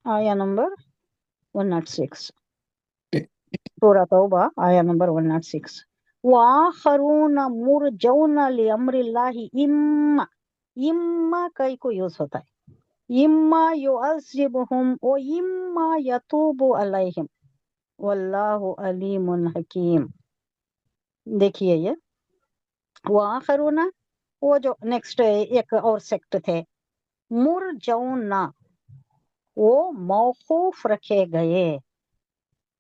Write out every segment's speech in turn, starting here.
آیا نمبر 106 سورہ توبہ آیا نمبر 106 وآخرون مرجون لأمر اللہ اما کئی کو یوز ہوتا ہے اما یعذبہم و اما یتوب علیہم واللہ علیم حکیم. دیکھیے یہ وآخرون وہ جو نیکسٹ ایک اور سیکٹ تھے مرجون وہ موقوف رکھے گئے.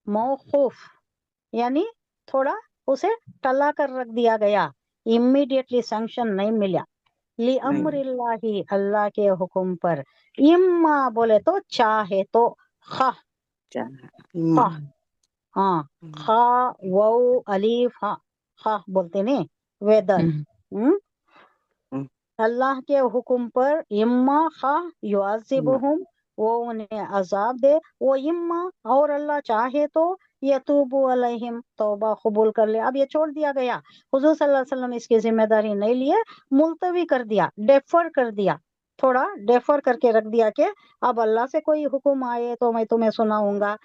موقوف یعنی تھوڑا اسے ٹلا کر رکھ دیا گیا, امیڈیٹلی سینکشن نہیں ملا. لِأَمْرِ اللہ اللہ کے حکم پر. اما بولے تو چاہے تو خواہ خواہ ہاں خواہ وو الف ہاں خواہ بولتے نہیں ویدر اللہ کے حکم پر اما خواہ یعذبہم وہ انہیں عذاب دے, وہ اما اور اللہ چاہے تو یتوب علیہم توبہ قبول کر لے. اب یہ چھوڑ دیا گیا, حضور صلی اللہ علیہ وسلم اس کی ذمہ داری نہیں لیے, ملتوی کر دیا, ڈیفر کر دیا, تھوڑا ڈیفر کر کے رکھ دیا کہ اب اللہ سے کوئی حکم آئے تو میں تمہیں سناؤں گا,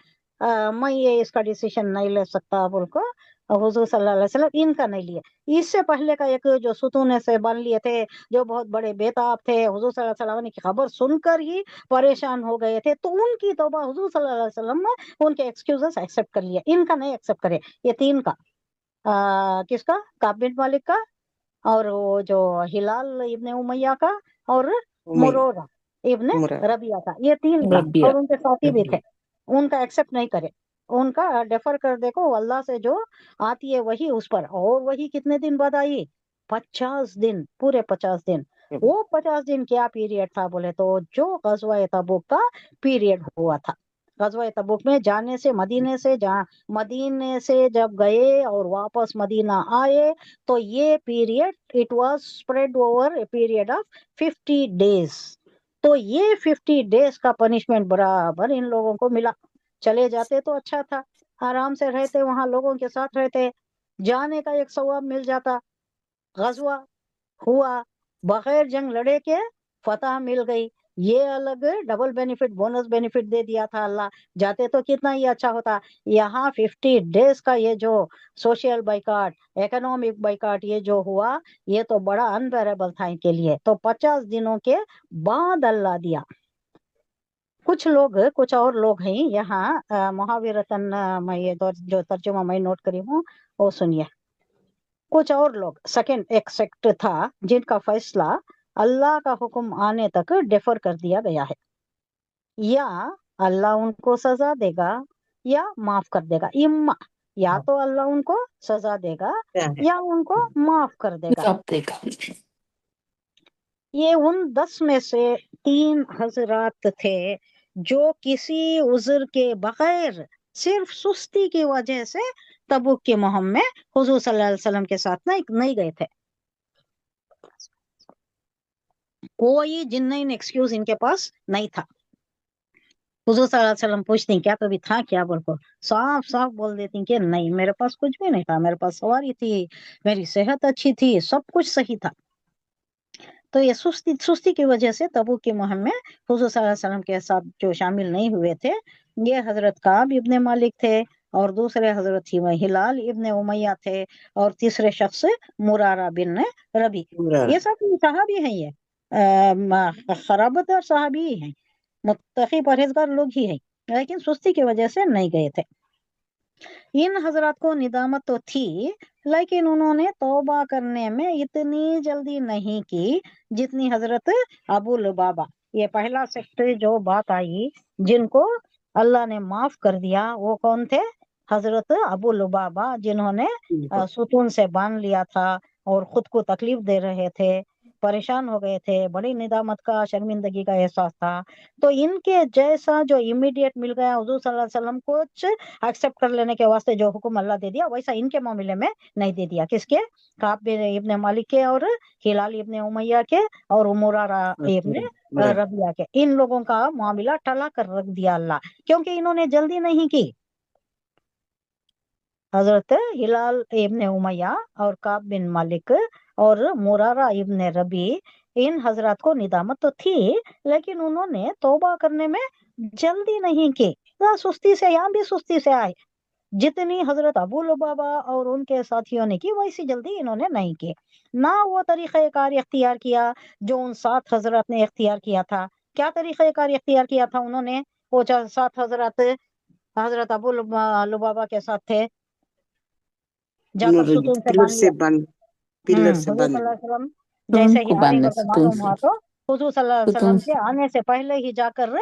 میں یہ اس کا ڈیسیشن نہیں لے سکتا بول کو حضور صلی اللہ علیہ وسلم ان کا نہیں لیے. اس سے پہلے کا ایک جو ستون سے بن لیے تھے جو بہت بڑے بیتاب تھے, حضور صلی اللہ علیہ وسلم کی خبر سن کر ہی پریشان ہو گئے تھے, تو ان کی توبہ حضور صلی اللہ علیہ وسلم نے ان کے ایکسکیوزز ایکسیپٹ کر لیا, ان کا نہیں ایکسیپٹ کرے. یہ تین کا کس کا, کعب بن مالک کا, اور وہ جو ہلال ابن امیہ کا, اور مرورہ ابن ربیعہ کا, یہ تین کا, اور ان کے ساتھی بھی تھے, ان کا ایکسیپٹ نہیں کرے, ان کا ڈیفر کر دیکھو اللہ سے جو آتی ہے وہی اس پر. اور وہی کتنے دن بعد آئی, 50 دن, پورے 50 دن. وہ 50 دن کیا پیریڈ تھا بولے تو جو غزوہ تبوک کا پیریڈ ہوا تھا. غزوہ تبوک میں جانے سے مدینے سے جب گئے اور واپس مدینہ آئے تو یہ period it was spread over a period of 50 days. تو یہ 50 days کا پنشمنٹ برابر ان لوگوں کو ملا. چلے جاتے تو اچھا تھا, آرام سے رہتے, وہاں لوگوں کے ساتھ رہتے, جانے کا ایک ثواب مل جاتا. غزوہ ہوا, بغیر جنگ لڑے کے فتح مل گئی, یہ الگ ڈبل بینیفٹ, بونس بینیفٹ دے دیا تھا اللہ. جاتے تو کتنا ہی اچھا ہوتا. یہاں 50 days کا یہ جو سوشل بائیکاٹ, اکنامک بائیکاٹ یہ جو ہوا, یہ تو بڑا انبیریبل تھا ان کے لیے. تو 50 دنوں کے بعد اللہ دیا. کچھ اور لوگ ہیں یہاں محاورتاً میں یہ جو ترجمہ میں نوٹ کری ہوں وہ سنیے. کچھ اور لوگ سیکنڈ ایک سیکٹ تھا جن کا فیصلہ اللہ کا حکم آنے تک ڈیفر کر دیا گیا ہے, یا اللہ ان کو سزا دے گا یا معاف کر دے گا. اما یا تو اللہ ان کو سزا دے گا یا ان کو معاف کر دے گا. یہ ان 10 میں سے 3 حضرات تھے جو کسی عذر کے بغیر صرف سستی کی وجہ سے تبوک کی مہم میں حضور صلی اللہ علیہ وسلم کے ساتھ نہیں گئے تھے. کوئی جنین ایکسکیوز ان کے پاس نہیں تھا. حضور صلی اللہ علیہ وسلم پوچھتے ہیں کیا کبھی تھا کیا بول کو, صاف صاف بول دیتی ہیں کہ نہیں, میرے پاس کچھ بھی نہیں تھا, میرے پاس سواری تھی, میری صحت اچھی تھی, سب کچھ صحیح تھا. تو یہ سستی کی وجہ سے تبوک کی مہم میں حضور صلی اللہ علیہ وسلم کے ساتھ جو شامل نہیں ہوئے تھے, یہ حضرت کعب ابن مالک تھے, اور دوسرے حضرت ہلال ابن امیہ تھے, اور تیسرے شخص مرارہ بن ربی. یہ سب صحابی ہیں, یہ خرابت اور صحابی ہی ہیں, متقی پرہیزگار لوگ ہی ہیں, لیکن سستی کی وجہ سے نہیں گئے تھے. ان حضرات کو ندامت تو تھی, لیکن انہوں نے توبہ کرنے میں اتنی جلدی نہیں کی جتنی حضرت ابو لبابہ. یہ پہلا سیکٹر جو بات آئی جن کو اللہ نے معاف کر دیا, وہ کون تھے؟ حضرت ابو لبابہ, جنہوں نے ستون سے باندھ لیا تھا اور خود کو تکلیف دے رہے تھے, پریشان ہو گئے تھے, بڑی ندامت کا, شرمندگی کا احساس تھا. تو ان کے جیسا جو امیڈیٹ مل گیا حضور صلی اللہ علیہ وسلم کو ایکسپٹ کر لینے کے واسطے جو حکم اللہ دے دیا, ویسا ان کے معاملے میں نہیں دے دیا. کس کے؟ کعب ابن مالک کے, اور ہلال ابن امیہ کے, اور مرارہ ابن ربیعہ کے. ان لوگوں کا معاملہ ٹلا کر رکھ دیا اللہ, کیونکہ انہوں نے جلدی نہیں کی. حضرت ہلال ابن امیہ اور کعب بن مالک اور مرارہ ابن ربی, ان حضرات کو ندامت تو تھی, لیکن انہوں نے توبہ کرنے میں जल्दी नहीं की, सुस्ती से, यहाँ भी सुस्ती से आए। जितनी हजरत अबू लुबाबा और उनके साथियों ने की वैसी जल्दी इन्होंने नहीं की। ना वो तरीक़ा कार इख्तियार किया जो उन 7 हजरत ने इख्तियार किया था। क्या तरीक़ा कार इख्तियार किया था उन्होंने? वो 7 हजरत हजरत अबू लुबाबा के साथ थे, जाकर उन्होंने सुतून से पिलर बांध से लिया। बांध पिलर से हुजूर बांध सल्लल्लाहु दिया। अलैहि वसल्लम तो जैसे ही उनको हारी बांधना को सुतून मालूम से, हुआ तो हुजूर सल्लल्लाहु अलैहि सुतून वसल्लम से। के आने से पहले ही जाकर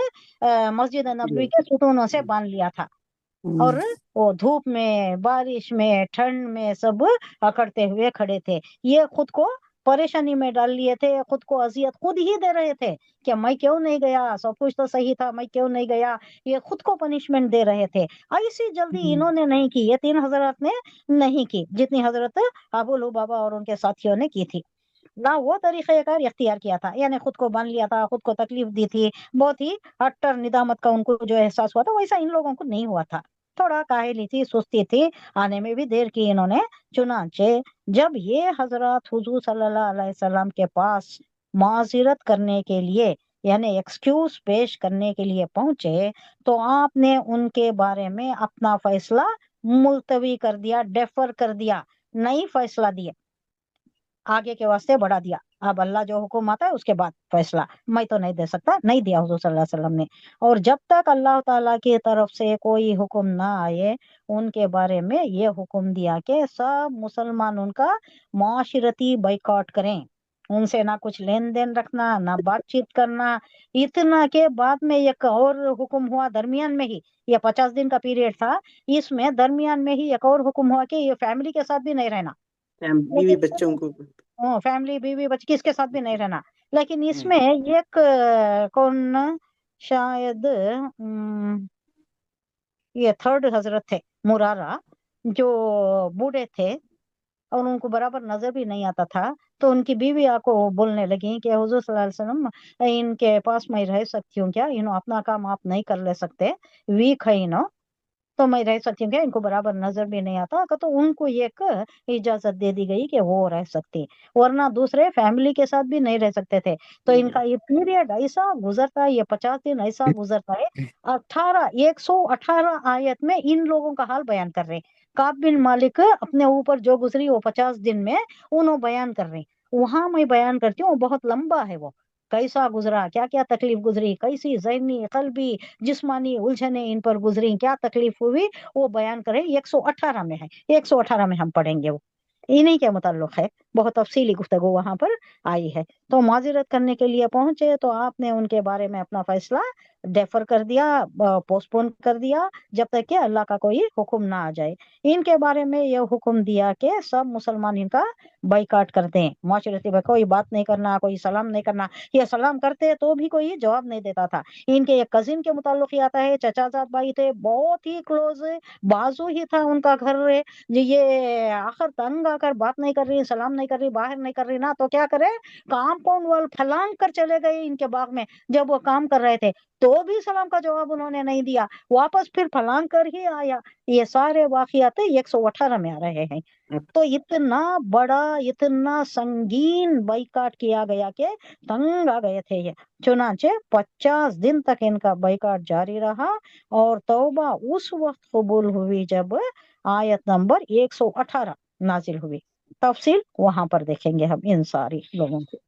मस्जिद नबवी के सुतूनों से बांध लिया था। हम्म, और वो धूप में, बारिश में, ठंड में सब अकड़ते हुए खड़े थे। ये खुद को परेशानी में डाल लिए थे, खुद को अजियत खुद ही दे रहे थे कि मैं क्यों नहीं गया, सब कुछ तो सही था, मैं क्यों नहीं गया। ये खुद को पनिशमेंट दे रहे थे। ऐसी जल्दी हम्म, इन्होंने नहीं की, ये 3 हजरत ने नहीं की जितनी हजरत अबू लुबाबा और उनके साथियों ने की थी। ना वो तरीक़ा कार इख्तियार किया था, यानी खुद को बांध लिया था, खुद को तकलीफ दी थी, बहुत ही अट्टर निदामत का उनको जो एहसास हुआ था वैसा इन लोगों को नहीं हुआ था। थोड़ा काहली थी, सुस्ती थी, आने में भी देर की इन्होंने। चुनांचे जब ये हजरत हुजूर सल्लल्लाहु अलैहि वसल्लम के पास माजिरत करने के लिए, यानी एक्सक्यूज पेश करने के लिए पहुंचे, तो आपने उनके बारे में अपना फैसला मुलतवी कर दिया, डेफर कर दिया, नहीं फैसला दिया, आगे के वास्ते बढ़ा दिया। अब अल्लाह जो हुक्म आता है उसके बाद फैसला मैं तो नहीं दे सकता, नहीं दिया हुजूर सल्लल्लाहु अलैहि वसल्लम ने। और जब तक अल्लाह ताला की तरफ से कोई हुक्म ना आए, उनके बारे में ये हुक्म दिया कि सब मुसलमान उनका माशरती बाइकआउट करें, उनसे ना कुछ लेन देन रखना, ना बातचीत करना। इतना के बाद में एक और हुक्म हुआ दरमियान में ही, ये 50 दिन का पीरियड था, इसमें दरमियान में ही एक और हुक्म हुआ कि ये फैमिली के साथ भी नहीं रहना। बीवी लेकिन बच्चों को। फैमिली, बीवी बच्चे, किसके साथ भी नहीं रहना। लेकिन हम्म, इसमें एक कौन, शायद ये 3rd हजरत थे, मुरारा, जो बूढ़े थे और उनको बराबर नजर भी नहीं आता था। तो उनकी बीवी आको बोलने लगी कि हुजूर सल्लल्लाहु अलैहि वसल्लम, इनके पास मैं रह सकती हूँ क्या? इन्हों अपना काम आप नहीं कर ले सकते, वीक है इन्हों, तो मैं रह सकती हूँ क्या? इनको बराबर नजर भी नहीं आता तो उनको एक इजाजत दे दी गई कि वो रह सकती, वरना दूसरे फैमिली के साथ भी नहीं रह सकते थे। तो इनका ये पीरियड ऐसा गुजरता है, ये 50 दिन ऐसा गुजरता है। 118 आयत में इन लोगों का हाल बयान कर रहे हैं। काब बिन मालिक अपने ऊपर जो गुजरी वो 50 दिन में उन्होंने बयान कर रहे हैं। वहां मैं बयान करती हूँ, बहुत लंबा है वो, कैसा गुजरा, क्या क्या तकलीफ गुजरी, कैसी जहनी कल्बी जिस्मानी उलझने इन पर गुजरी, क्या तकलीफ हुई, वो बयान करें। 118 में है, 118 में हम पढ़ेंगे वो, इन्हीं के मुताल्लिक है, बहुत तफसीली गुफ्तगू वहां पर आई है। तो माजिरत करने के लिए पहुंचे तो आपने उनके बारे में अपना फैसला डेफर कर दिया, पोस्टपोन कर दिया, जब तक कि अल्लाह का कोई हुक्म ना आ जाए। इनके बारे में यह हुक्म दिया कि सब मुसलमान इनका बाइकाट कर दें, माशरती में कोई बात नहीं करना, कोई सलाम नहीं करना। ये सलाम करते तो भी कोई जवाब नहीं देता था। इनके एक कजिन के मुताल्लिक ही आता है, चचाजाद भाई थे, बहुत ही क्लोज, बाजू ही था उनका घर। ये आखिर तंग आकर बात नहीं कर रही, सलाम नहीं कर रही, बाहर नहीं कर रही ना, तो क्या करे, कंपाउंड वॉल फलांग कर चले गए इनके बाग में। जब वो काम कर रहे थे तो भी सलाम का जवाब उन्होंने नहीं दिया, वापस फिर फलांग कर ही आया। ये सारे वाकयात 118 में आ रहे हैं। तो इतना बड़ा, इतना संगीन बाइकाट किया गया कि तंग आ गए थे ये। चुनाचे 50 दिन तक इनका बाइकाट जारी रहा, और तौबा उस वक्त कबूल हुई जब आयत नंबर 118 नाजिल हुई। तफसील वहां पर देखेंगे हम इन सारी लोगों की।